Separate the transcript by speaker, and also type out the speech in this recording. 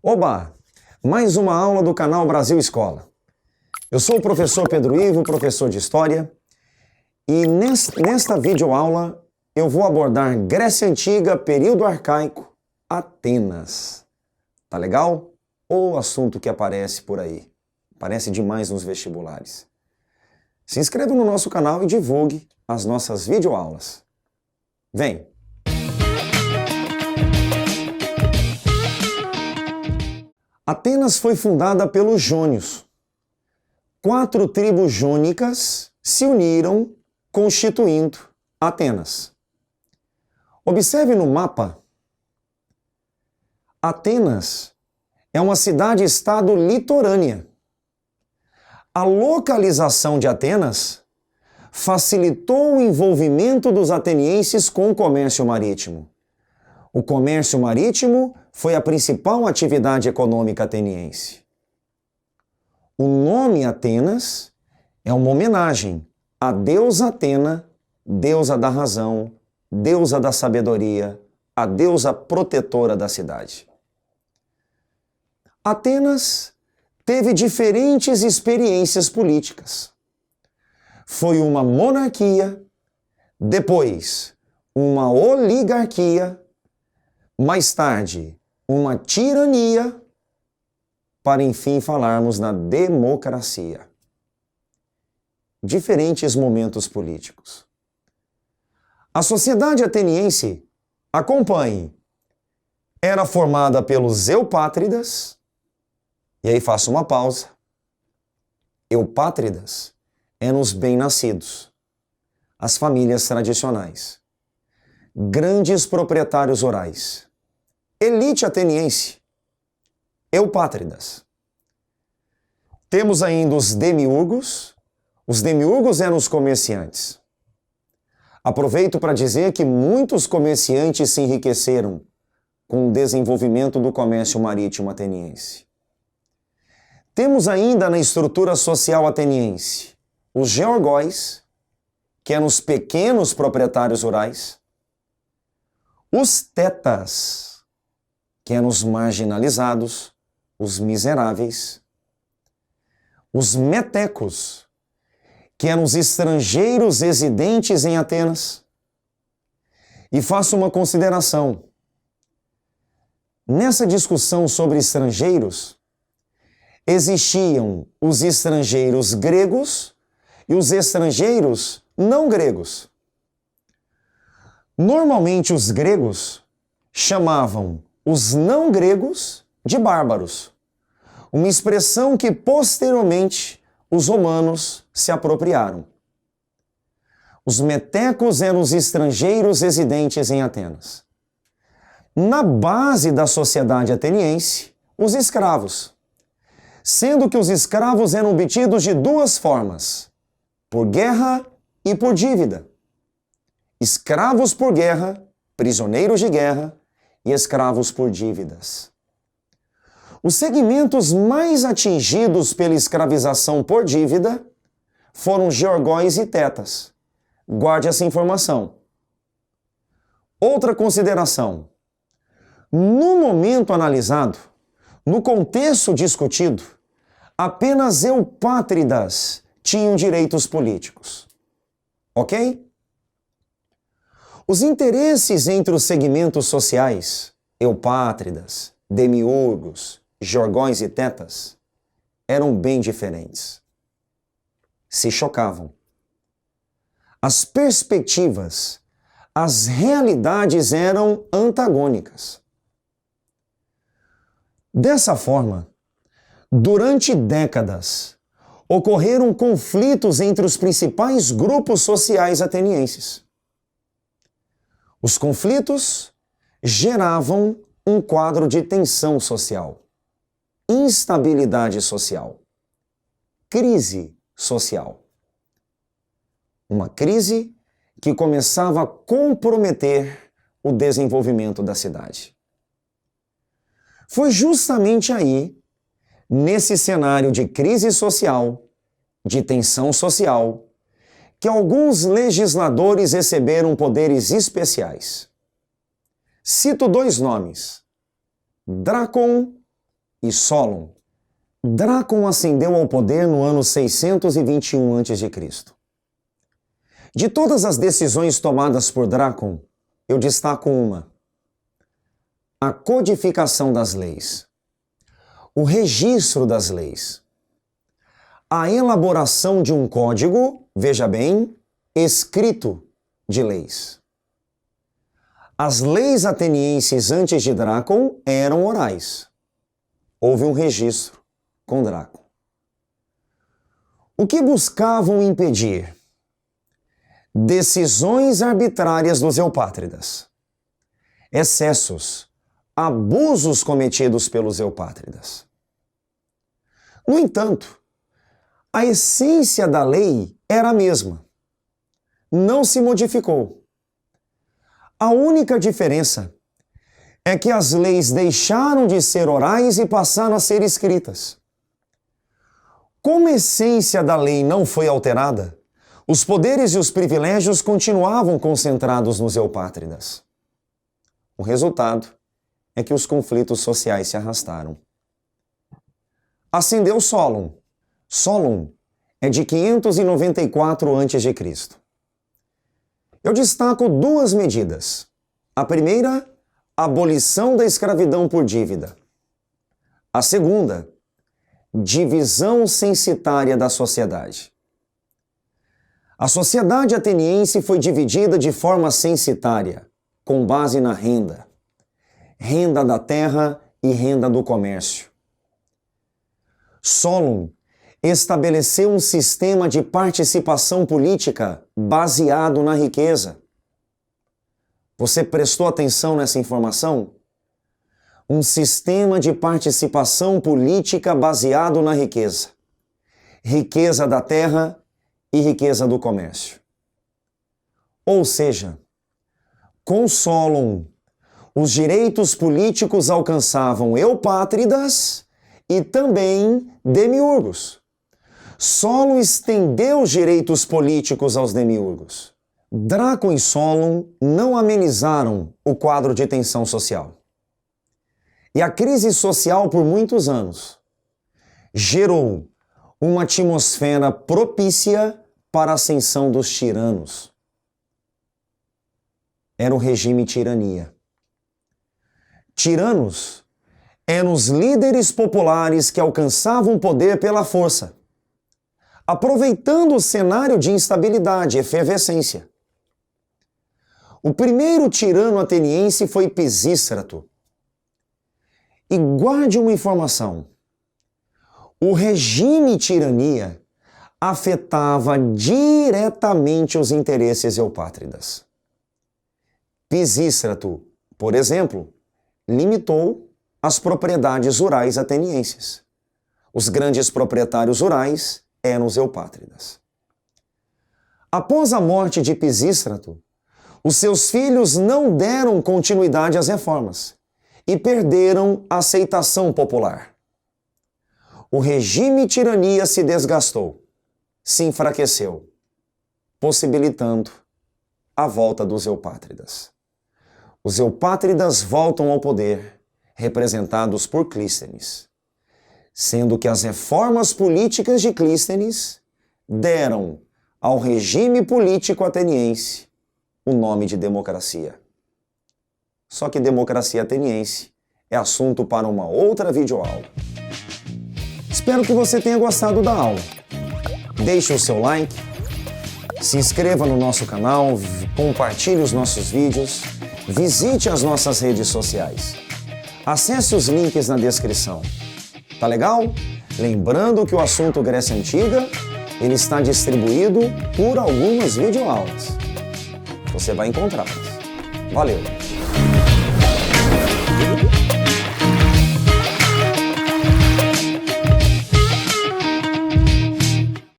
Speaker 1: Oba! Mais uma aula do canal Brasil Escola. Eu sou o professor Pedro Ivo, professor de História, e nesta videoaula eu vou abordar Grécia Antiga, período arcaico, Atenas. Tá legal? Ou assunto que aparece por aí. Aparece demais nos vestibulares. Se inscreva no nosso canal e divulgue as nossas videoaulas. Vem! Atenas foi fundada pelos jônios. 4 tribos jônicas se uniram, constituindo Atenas. Observe no mapa. Atenas é uma cidade-estado litorânea. A localização de Atenas facilitou o envolvimento dos atenienses com o comércio marítimo. O comércio marítimo foi a principal atividade econômica ateniense. O nome Atenas é uma homenagem à deusa Atena, deusa da razão, deusa da sabedoria, a deusa protetora da cidade. Atenas teve diferentes experiências políticas. Foi uma monarquia, depois uma oligarquia, mais tarde uma tirania, para enfim falarmos na democracia. Diferentes momentos políticos. A sociedade ateniense, acompanhe, era formada pelos eupátridas, e aí faço uma pausa. Eupátridas eram os bem-nascidos, as famílias tradicionais, grandes proprietários rurais, elite ateniense, eupátridas. Temos ainda os demiurgos. Os demiurgos eram os comerciantes. Aproveito para dizer que muitos comerciantes se enriqueceram com o desenvolvimento do comércio marítimo ateniense. Temos ainda na estrutura social ateniense os georgóis, que eram os pequenos proprietários rurais, os tetas, que eram os marginalizados, os miseráveis, os metecos, que eram os estrangeiros residentes em Atenas. E faço uma consideração. Nessa discussão sobre estrangeiros, existiam os estrangeiros gregos e os estrangeiros não gregos. Normalmente os gregos chamavam os não gregos de bárbaros, uma expressão que posteriormente os romanos se apropriaram. Os metecos eram os estrangeiros residentes em Atenas. Na base da sociedade ateniense, os escravos, sendo que os escravos eram obtidos de duas formas, por guerra e por dívida. Escravos por guerra, prisioneiros de guerra e escravos por dívidas. Os segmentos mais atingidos pela escravização por dívida foram georgóis e tetas. Guarde essa informação. Outra consideração. No momento analisado, no contexto discutido, apenas eupátridas tinham direitos políticos. Ok? Os interesses entre os segmentos sociais, eupátridas, demiurgos, georgóis e tetas, eram bem diferentes. Se chocavam. As perspectivas, as realidades eram antagônicas. Dessa forma, durante décadas, ocorreram conflitos entre os principais grupos sociais atenienses. Os conflitos geravam um quadro de tensão social, instabilidade social, crise social. Uma crise que começava a comprometer o desenvolvimento da cidade. Foi justamente aí, nesse cenário de crise social, de tensão social, que alguns legisladores receberam poderes especiais. Cito 2 nomes, Drácon e Solon, Drácon ascendeu ao poder no ano 621 a.C. De todas as decisões tomadas por Drácon, eu destaco uma: a codificação das leis, o registro das leis, a elaboração de um código, veja bem, escrito de leis. As leis atenienses antes de Drácon eram orais. Houve um registro com Drácon. O que buscavam impedir? Decisões arbitrárias dos eupátridas, excessos, abusos cometidos pelos eupátridas. No entanto, a essência da lei era a mesma. Não se modificou. A única diferença é que as leis deixaram de ser orais e passaram a ser escritas. Como a essência da lei não foi alterada, os poderes e os privilégios continuavam concentrados nos eupátridas. O resultado é que os conflitos sociais se arrastaram. Ascendeu Solon. Solon é de 594 a.C. Eu destaco duas medidas. A primeira, abolição da escravidão por dívida. A segunda, divisão censitária da sociedade. A sociedade ateniense foi dividida de forma censitária, com base na renda. Renda da terra e renda do comércio. Solon estabeleceu um sistema de participação política baseado na riqueza. Você prestou atenção nessa informação? Um sistema de participação política baseado na riqueza. Riqueza da terra e riqueza do comércio. Ou seja, com Solon, os direitos políticos alcançavam eupátridas e também demiurgos. Solon estendeu os direitos políticos aos demiurgos. Drácon e Solon não amenizaram o quadro de tensão social. E a crise social por muitos anos gerou uma atmosfera propícia para a ascensão dos tiranos. Era o regime tirania. Tiranos eram os líderes populares que alcançavam poder pela força, aproveitando o cenário de instabilidade e efervescência. O primeiro tirano ateniense foi Pisístrato. E guarde uma informação: o regime tirania afetava diretamente os interesses eupátridas. Pisístrato, por exemplo, limitou as propriedades rurais atenienses. Os grandes proprietários rurais eram os eupátridas. Após a morte de Pisístrato, os seus filhos não deram continuidade às reformas e perderam a aceitação popular. O regime tirania se desgastou, se enfraqueceu, possibilitando a volta dos eupátridas. Os eupátridas voltam ao poder, representados por Clístenes, sendo que as reformas políticas de Clístenes deram ao regime político ateniense o nome de democracia. Só que democracia ateniense é assunto para uma outra videoaula. Espero que você tenha gostado da aula. Deixe o seu like, se inscreva no nosso canal, compartilhe os nossos vídeos, visite as nossas redes sociais. Acesse os links na descrição. Tá legal? Lembrando que o assunto Grécia Antiga, ele está distribuído por algumas videoaulas. Você vai encontrá-las. Valeu!